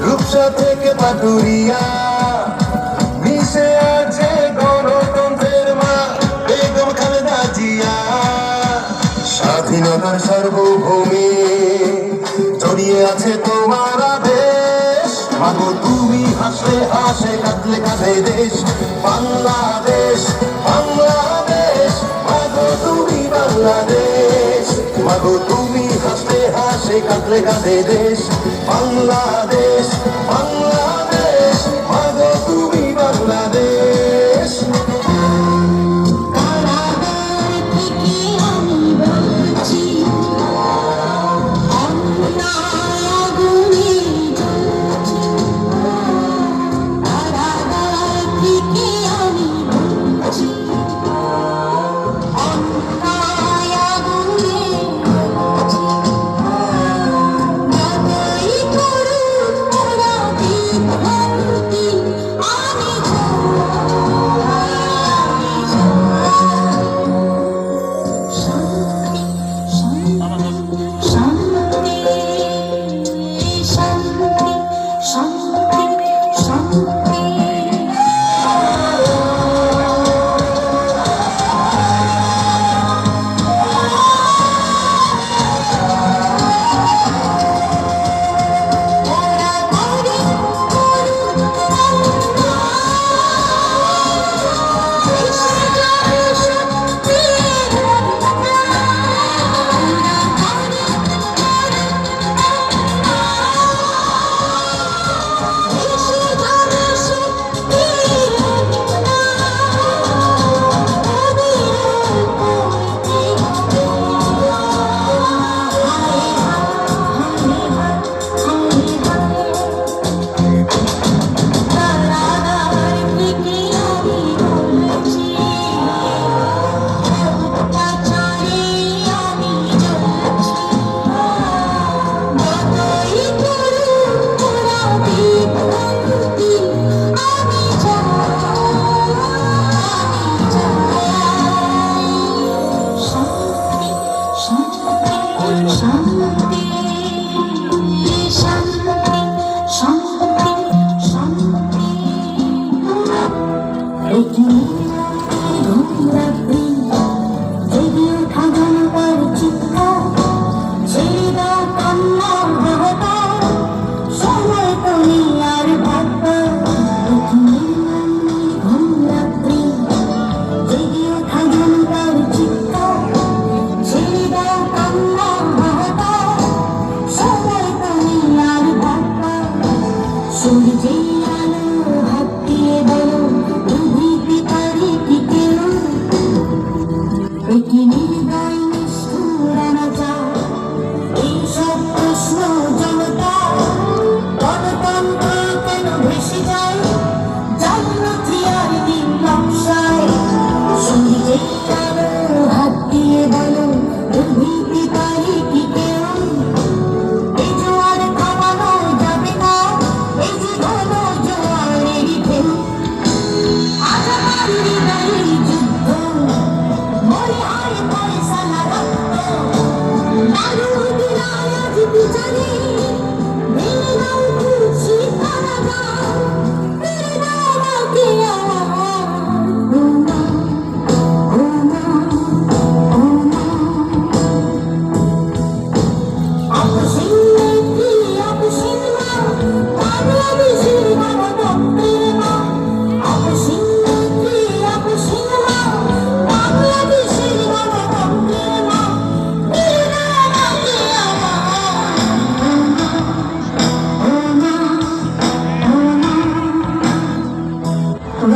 রূপসা থেকে পাটুরিয়া মিশে আছে গণতন্ত্রের মা বেগম খালেদা জিয়া। স্বাধীনতার সার্বভৌমে জড়িয়ে আছে তোমার আদেশ। মাগো তুমি হাসলে হাসে কাঁদলে কাঁদে দেশ বাংলাদেশ বাংলাদেশ। মাগো তুমি বাংলাদেশ, মাগো তুমি হাসলে হাসে কাঁদলে কাঁদে দেশ বাংলাদেশ বাংলাদেশ। মাগো তুমি বাংলাদেশ।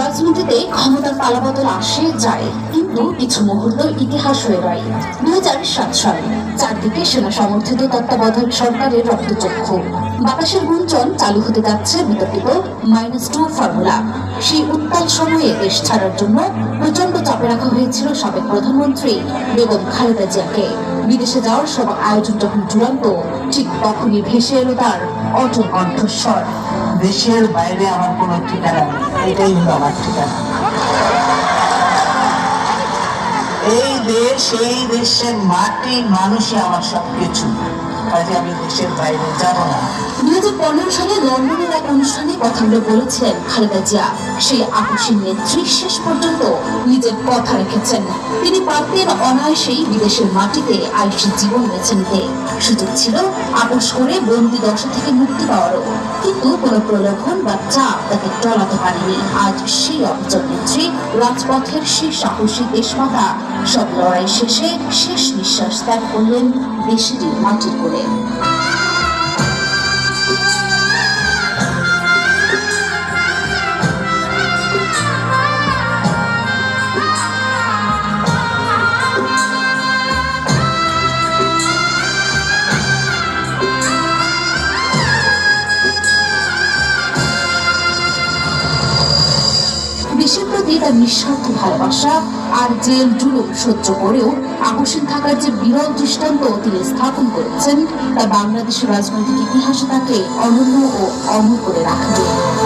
রাজনীতিতে ক্ষমতার পালাবদল আসে যায়, কিন্তু কিছু মুহূর্ত ইতিহাস হয়ে রয়। 2007 সাল, চারদিকে সেনা সমর্থিত তত্ত্বাবধায়ক সরকারের রক্তচক্ষু। বাতাসের গুঞ্জন চালু হতে যাচ্ছে বিতর্কিত -2 ফর্মুলা। সেই উত্তাল সময়ে দেশ ছাড়ার জন্য প্রচন্ড চাপে রাখা হয়েছিল সাবেক প্রধানমন্ত্রী বেগম খালেদা জিয়াকে। বিদেশে যাওয়ার সব আয়োজন যখন চূড়ান্ত, ঠিক তখনই ভেসে এলো তার অটল কণ্ঠস্বর। দেশের বাইরে আমার কোনো ঠিকানা নেই, এটাই হলো আমার ঠিকানা। এই দেশ, এই দেশের মাটি, মানুষই আমার সবকিছু। কাজে আমি দেশের বাইরে যাব না। 2015 সালে লন্ডনের এক অনুষ্ঠানে কথাগুলো বলেছিলেন খালেদা জিয়া। সেই আকস্মিক নেত্রী শেষ পর্যন্ত নিজের কথা রেখেছেন। তিনি পারতেন অনায়াসেই বিদেশের মাটিতে আয়ুষী জীবন বেছে নিতে। সুযোগ ছিল আপোষ করে বন্দি দশা থেকে মুক্তি পাওয়ারও, কিন্তু কোনো প্রলোভন বা চাপ তাকে টলাতে পারেনি। আজ সেই অবিচল নেত্রী, রাজপথের সেই সাহসী দেশমাতা, সব লড়াই শেষে শেষ নিঃশ্বাস ত্যাগ করলেন দেশেরই মাটির কোলে। দেশের প্রতি তার নিঃস্বার্থ ভালোবাসা আর জেল জুলুম সহ্য করেও আকস্মিক থাকার যে বিরল দৃষ্টান্ত তিনি স্থাপন করেছেন, তা বাংলাদেশের রাজনৈতিক ইতিহাসে তাকে অনন্য ও অমর করে রাখবে।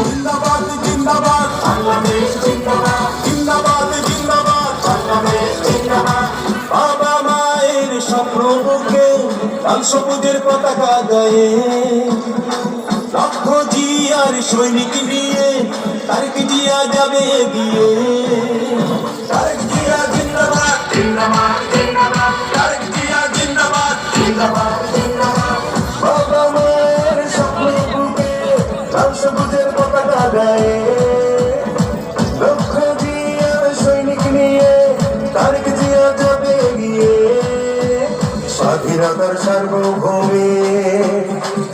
জিন্দাবাদ জিন্দাবাদ বাংলাদেশ জিন্দাবাদ জিন্দাবাদ জিন্দাবাদ বাংলাদেশ জিন্দাবাদ বাবা মায়ের স্বপ্ন বুকে লাল সবুজের পতাকা গায়ে লক্ষ জিয়ার সৈনিক নিয়ে তারেক জিয়া যাবে এগিয়ে তারেক জিয়া জিন্দাবাদ জিন্দাবাদ জিন্দাবাদ তারেক জিয়া জিন্দাবাদ জিন্দাবাদ জিন্দাবাদ বাবা মায়ের স্বপ্ন বুকে লাল সবুজের পতাকা গায়ে লক্ষ জিয়ার সৈনিক নিয়ে তারেক জিয়া যাবে এগিয়ে স্বাধীনতার সার্বভৌমে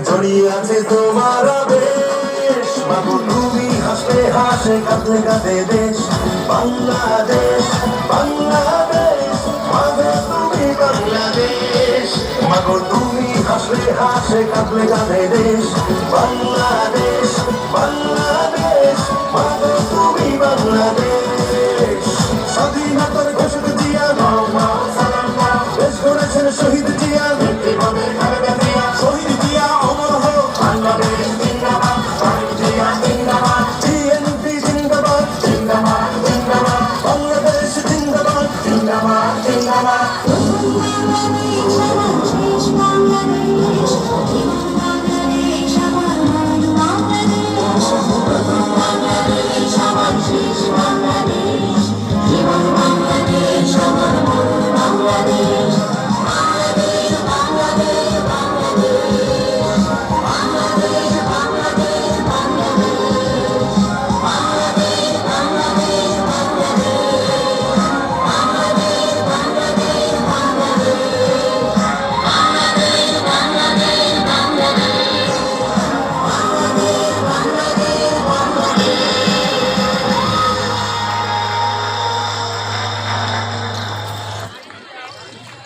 জড়িয়ে আছে তোমার আবেশ মাগো তুমি হাসলে হাসে কাঁদলে কাঁদে দেশ বাংলাদেশ বাংলাদেশ মাগো তুমি বাংলাদেশ মাগো তুমি হাসলে হাসে কাঁদলে কাঁদে দেশ বাংলাদেশ বাংলাদেশ মাগো তুমি বাংলাদেশ স্বাধীনতার ঘোষক জিয়া দেশ গড়েছেন শহীদ জিয়া শহীদ জিয়া অমর হোক বাংলাদেশ জিন্দাবাদ শহীদ জিয়া জিন্দাবাদ বিএনপি জিন্দাবাদ জিন্দাবাদ জিন্দাবাদ বাংলাদেশ জিন্দাবাদ জিন্দাবাদ জিন্দাবাদ